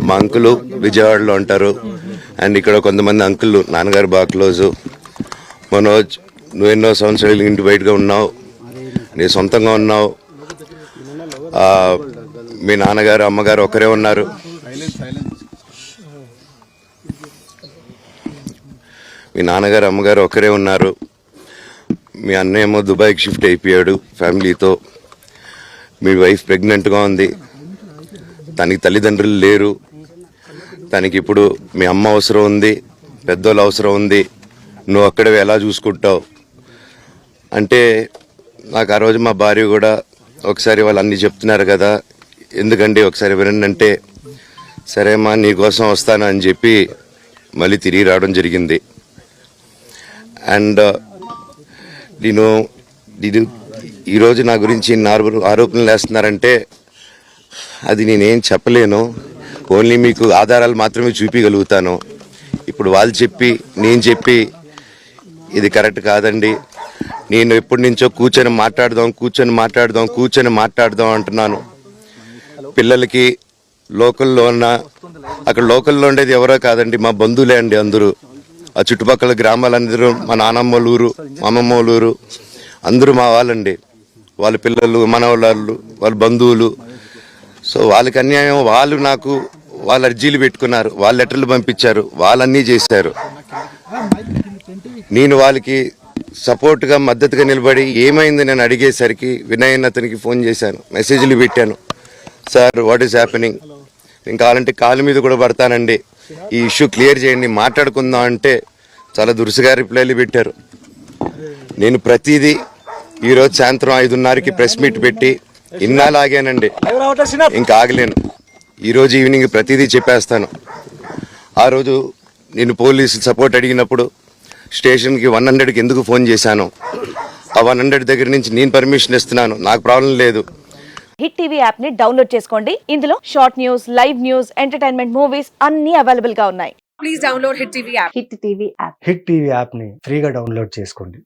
మా అంకులు విజయవాడలో ఉంటారు. అండ్ ఇక్కడ కొంతమంది అంకులు నాన్నగారు బాగా క్లోజు. మనోజ్, నువ్వు ఎన్నో సంవత్సరాలు ఇంటి బయటగా ఉన్నావు, నీ సొంతంగా ఉన్నావు. మీ నాన్నగారు అమ్మగారు ఒకరే ఉన్నారు. మీ నాన్నగారు అమ్మగారు ఒకరే ఉన్నారు. మీ అన్నయ్య ఏమో దుబాయ్కి షిఫ్ట్ అయిపోయాడు ఫ్యామిలీతో. మీ వైఫ్ ప్రెగ్నెంట్గా ఉంది. తనకి తల్లిదండ్రులు లేరు. తనకి ఇప్పుడు మీ అమ్మ అవసరం ఉంది, పెద్దోళ్ళు అవసరం ఉంది. నువ్వు అక్కడ ఎలా చూసుకుంటావు అంటే, నాకు ఆ రోజు మా భార్య కూడా ఒకసారి వాళ్ళు అన్నీ చెప్తున్నారు కదా, ఎందుకండి ఒకసారి వినండి అంటే, సరేమ్మా నీకోసం వస్తాను అని చెప్పి మళ్ళీ తిరిగి రావడం జరిగింది. అండ్ నేను ఈరోజు నా గురించి ఆరోపణలు వేస్తున్నారంటే అది నేనేం చెప్పలేను. ఓన్లీ మీకు ఆధారాలు మాత్రమే చూపించగలుగుతాను. ఇప్పుడు వాళ్ళు చెప్పి నేను చెప్పి ఇది కరెక్ట్ కాదండి, నేను ఎప్పటి నుంచో కూర్చొని మాట్లాడదాం అంటున్నాను. పిల్లలకి లోకల్లో అక్కడ లోకల్లో ఉండేది ఎవరో కాదండి, మా బంధువులే అండి అందరూ. ఆ చుట్టుపక్కల గ్రామాలందరూ మా నానమ్మ ఊరు, మా అమ్మమ్మ ఊరు అందరూ మా వాళ్ళండి. వాళ్ళ పిల్లలు, మనవాళ్ళు, వాళ్ళ బంధువులు. సో వాళ్ళకి అన్యాయం, వాళ్ళు అర్జీలు పెట్టుకున్నారు, వాళ్ళ లెటర్లు పంపించారు, వాళ్ళన్నీ చేశారు. నేను వాళ్ళకి సపోర్ట్గా మద్దతుగా నిలబడి ఏమైంది నేను అడిగేసరికి వినయ్ అతనికి ఫోన్ చేశాను, మెసేజ్లు పెట్టాను. సార్ వాట్ ఈస్ హ్యాపెనింగ్, నేను కావాలంటే కాళ్ళ మీద కూడా పడతానండి, ఈ ఇష్యూ క్లియర్ చేయండి, మాట్లాడుకుందాం అంటే చాలా దురుసుగా రిప్లైలు పెట్టారు. నేను ప్రతిదీ ఈరోజు సాయంత్రం 5:30కి ప్రెస్ మీట్ పెట్టి ఇన్నాళ్ళు ఆగానండి, ఇంకా ఆగలేను. ఈరోజు ఈవినింగ్ ప్రతిదీ చెప్పేస్తాను. ఆ రోజు నేను పోలీసు సపోర్ట్ అడిగినప్పుడు స్టేషన్కి 100కి ఎందుకు ఫోన్ చేశాను, ఆ 100 దగ్గర నుంచి నేను పర్మిషన్ ఇస్తున్నాను, నాకు ప్రాబ్లం లేదు. హిట్ టీవీ యాప్ ని డౌన్లోడ్ చేసుకోండి. ఇందులో short news, live news, entertainment movies అన్ని అవైలబుల్ గా ఉన్నాయి. Please download hit TV app. Hit TV app ని ఫ్రీగా డౌన్లోడ్ చేసుకోండి.